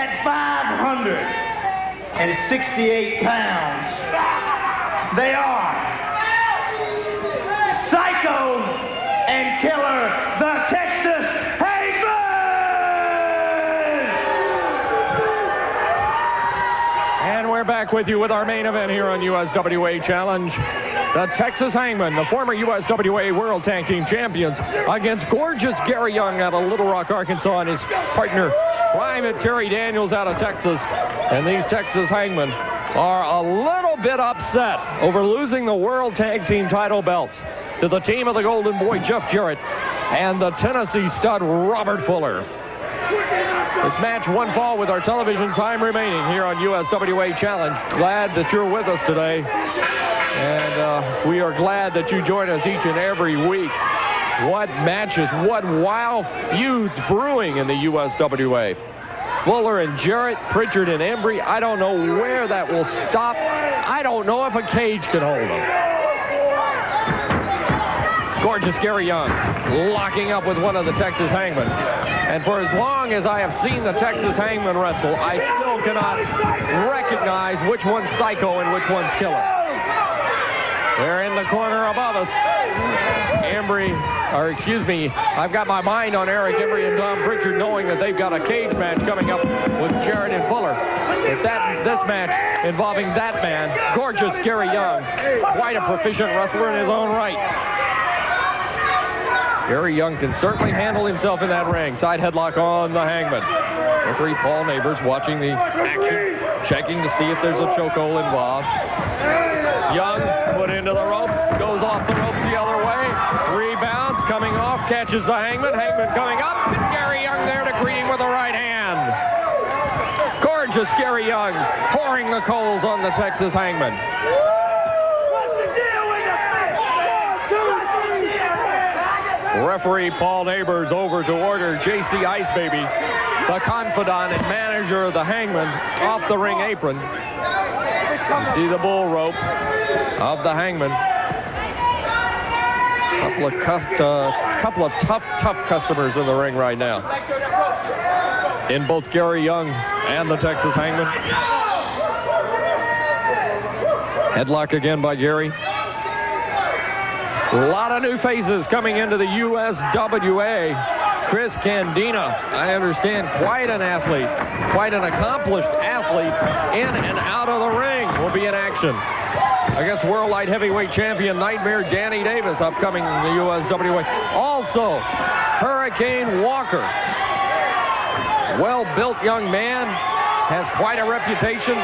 at 568 pounds, they are Psycho and Killer, the Texas Hangmen! And we're back with you with our main event here on USWA Challenge. The Texas Hangmen, the former USWA World Tag Team Champions, against gorgeous Gary Young out of Little Rock, Arkansas, and his partner, Private Terry Daniels out of Texas. And these Texas Hangmen are a little bit upset over losing the World Tag Team title belts to the team of the Golden Boy, Jeff Jarrett, and the Tennessee stud, Robert Fuller. This match one fall with our television time remaining here on USWA Challenge. Glad that you're with us today. And we are glad that you join us each and every week. What matches, what wild feuds brewing in the USWA. Fuller and Jarrett, Pritchard and Embry. I don't know where that will stop. I don't know if a cage can hold them. Gorgeous Gary Young locking up with one of the Texas Hangmen. And for as long as I have seen the Texas Hangmen wrestle, I still cannot recognize which one's Psycho and which one's Killer. They're in the corner above us. I've got my mind on Eric Embry and Tom Pritchard, knowing that they've got a cage match coming up with Jarrett and Fuller. But this match involving that man, gorgeous Gary Young, quite a proficient wrestler in his own right. Gary Young can certainly handle himself in that ring. Side headlock on the Hangman. Referee Paul Neighbors watching the action, checking to see if there's a chokehold involved. Young put into the ropes, goes off the ropes the other way, rebounds, coming off, catches the Hangman, Hangman coming up, and Gary Young there to greet him with a right hand. Gorgeous Gary Young pouring the coals on the Texas Hangman. Referee Paul Neighbors over to order J.C. Ice Baby, the confidant and manager of the Hangman, off the ring apron. You see the bull rope of the Hangman. Couple of tough customers in the ring right now. In both Gary Young and the Texas Hangman. Headlock again by Gary. A lot of new faces coming into the USWA. Chris Candina, I understand, quite an athlete, quite an accomplished athlete in and out of the ring, will be in action against World Light Heavyweight Champion Nightmare Danny Davis, upcoming in the USWA. Also, Hurricane Walker, well-built young man, has quite a reputation.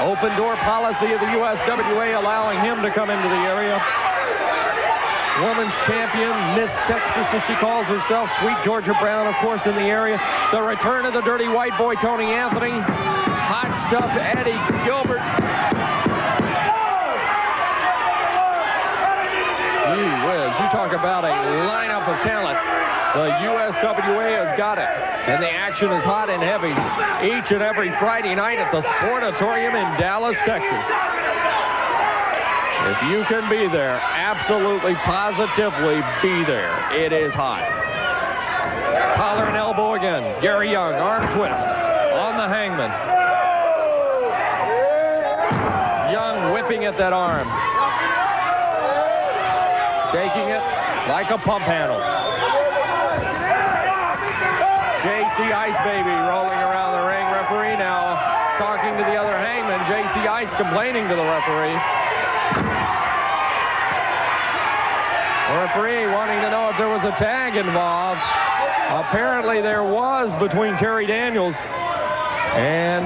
Open door policy of the USWA allowing him to come into the area. Women's champion, Miss Texas as she calls herself, Sweet Georgia Brown, of course, in the area. The return of the dirty white boy, Tony Anthony. Hot stuff, Eddie Gilbert. Gee whiz, you talk about a lineup of talent. The USWA has got it, and the action is hot and heavy each and every Friday night at the Sportatorium in Dallas, Texas. If you can be there, absolutely, positively be there. It is hot. Collar and elbow again. Gary Young, arm twist on the Hangman. Young whipping at that arm. Shaking it like a pump handle. J.C. Ice Baby rolling around the ring. Referee now talking to the other Hangman. J.C. Ice complaining to the referee. The referee wanting to know if there was a tag involved. Apparently there was between Terry Daniels and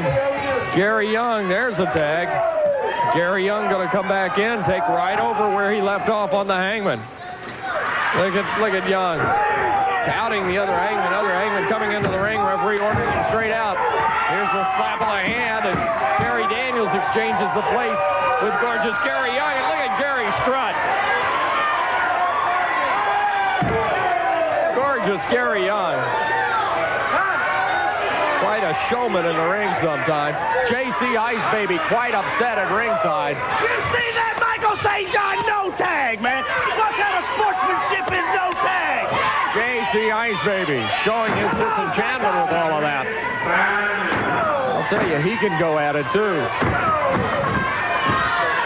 Gary Young. There's a tag. Gary Young going to come back in, take right over where he left off on the Hangman. Look at Young touting the other Hangman coming into the ring. Referee ordering him straight out. Here's the slap of the hand, and Terry Daniels exchanges the place with gorgeous Gary Young. And look at Gary strut. Gorgeous Gary Young. Quite a showman in the ring sometimes. J.C. Ice Baby quite upset at ringside. You see that, Michael St. John? No tag, man. What kind of sportsmanship is no tag? J.C. Ice Baby showing his disenchantment with all of that. tell you, he can go at it, too.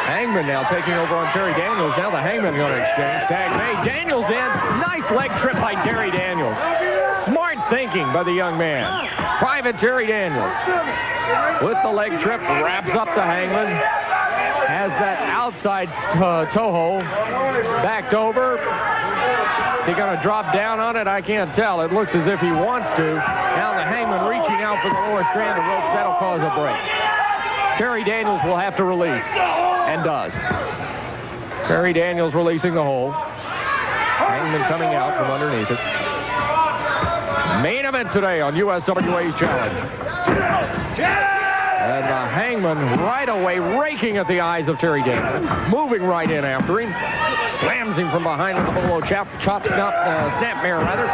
Hangman now taking over on Terry Daniels. Now the Hangman going to exchange. Tag made. Daniels in. Nice leg trip by Terry Daniels. Smart thinking by the young man. Private Terry Daniels. With the leg trip, wraps up the Hangman. Has that outside toe hold. Backed over. Is he going to drop down on it? I can't tell. It looks as if he wants to. Now the Hangman reaching out for the lower strand of ropes. That'll cause a break. Terry Daniels will have to release. And does. Terry Daniels releasing the hold. Hangman coming out from underneath it. Main event today on USWA's Challenge. And the Hangman right away raking at the eyes of Terry Daniels. Moving right in after him. Slams him from behind with a below snapmare rather.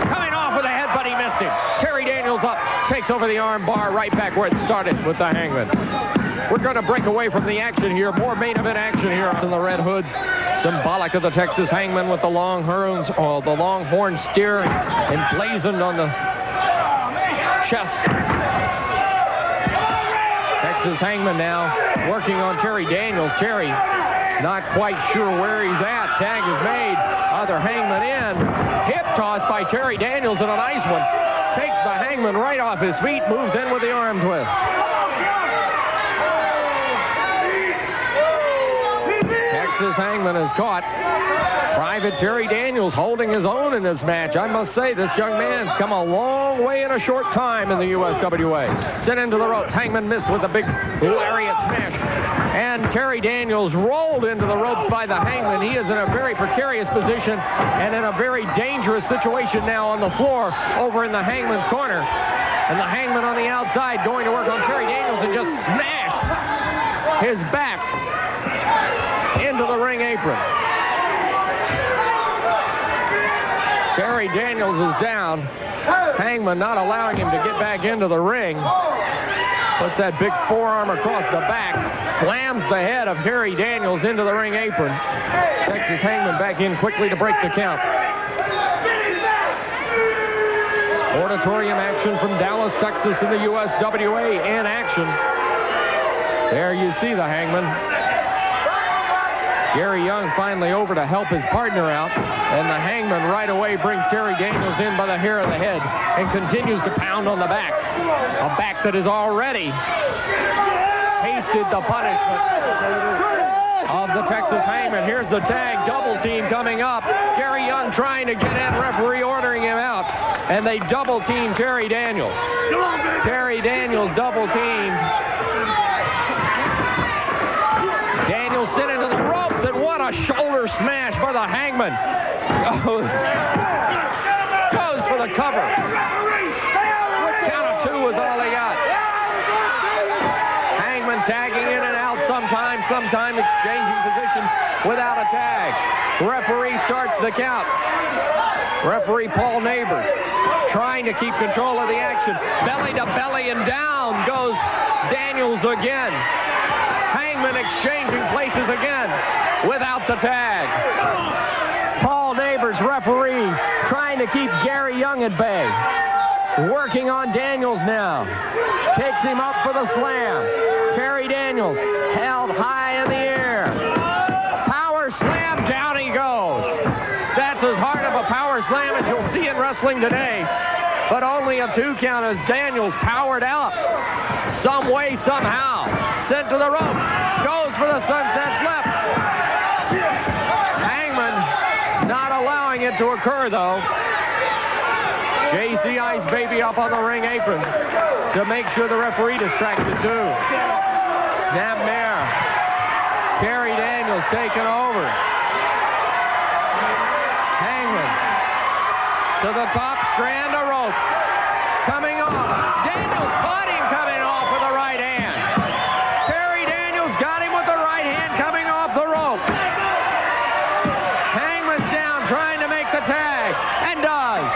Coming off with a head, but he missed him. Terry Daniels up. Takes over the arm bar right back where it started with the Hangman. We're going to break away from the action here. More main event action here in the red hoods. Symbolic of the Texas Hangman with the long horns, or the long horn steer emblazoned on the chest. Texas Hangman now working on Terry Daniels. Terry not quite sure where he's at. Tag is made. Other Hangman in. Hip toss by Terry Daniels and a nice one. Takes the Hangman right off his feet. Moves in with the arm twist. Texas Hangman is caught. Private Terry Daniels holding his own in this match. I must say, this young man's come a long way in a short time in the USWA. Sent into the ropes. Hangman missed with a big lariat smash. And Terry Daniels rolled into the ropes by the Hangman. He is in a very precarious position and in a very dangerous situation now on the floor over in the Hangman's corner. And the Hangman on the outside going to work on Terry Daniels and just smashed his back into the ring apron. Terry Daniels is down. Hangman not allowing him to get back into the ring. Puts that big forearm across the back. Slams the head of Terry Daniels into the ring apron. Texas Hangman back in quickly to break the count. Sportatorium action from Dallas, Texas in the USWA in action. There you see the Hangman. Gary Young finally over to help his partner out, and the Hangman right away brings Terry Daniels in by the hair of the head and continues to pound on the back. A back that has already tasted the punishment of the Texas Hangman. Here's the tag, double team coming up. Gary Young trying to get in, referee ordering him out, and they double team Terry Daniels. Terry Daniels double teamed. Daniels sent into the ropes, and what a shoulder smash by the Hangman. Goes for the cover. Count of two was all he got. Hangman tagging in and out sometime exchanging positions without a tag. Referee starts the count. Referee Paul Neighbors trying to keep control of the action. Belly to belly, and down goes Daniels again. Hangman exchanging places again without the tag. Paul Neighbors, referee, trying to keep Gary Young at bay. Working on Daniels now. Takes him up for the slam. Terry Daniels held high in the air. Power slam, down he goes. That's as hard of a power slam as you'll see in wrestling today. But only a 2 count as Daniels powered out. Some way, somehow. Sent to the ropes. Goes for the sunset flip. Hangman not allowing it to occur, though. JC Ice Baby up on the ring apron to make sure the referee distracted, too. Snapmare. Terry Daniels taking over. Hangman to the top strand of ropes. Coming off. Daniels caught him coming off with the right hand. Terry Daniels got him with the right hand coming off the rope. Hangman's down trying to make the tag, and does.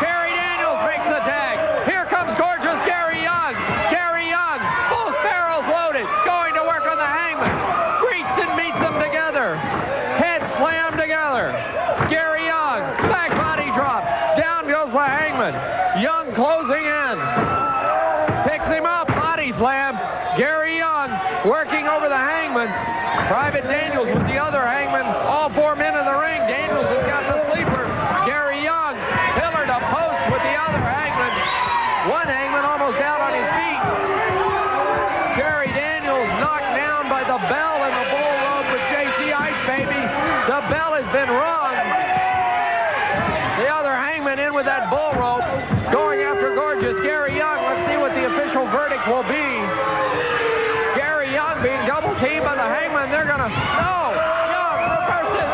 Terry Daniels makes the tag. Here comes gorgeous Gary Young. Gary Young, both barrels loaded, going to work on the Hangman. Greets and meets them together. Head slammed together. Gary Young, back body drop. Down goes the Hangman. Young working over the Hangman. Private Daniels with the other Hangman. All 4 men in the ring. Daniels has got the sleeper. Gary Young, pillar to post with the other Hangman. One Hangman almost out on his feet. Jerry Daniels knocked down by the bell in the bull rope with JC Ice Baby. The bell has been rung. The other Hangman in with that bull rope. Going after Gorgeous Gary Young. Let's see what the official verdict will be. Gary Young being double teamed by the Hangman. They're gonna, no, Young reverses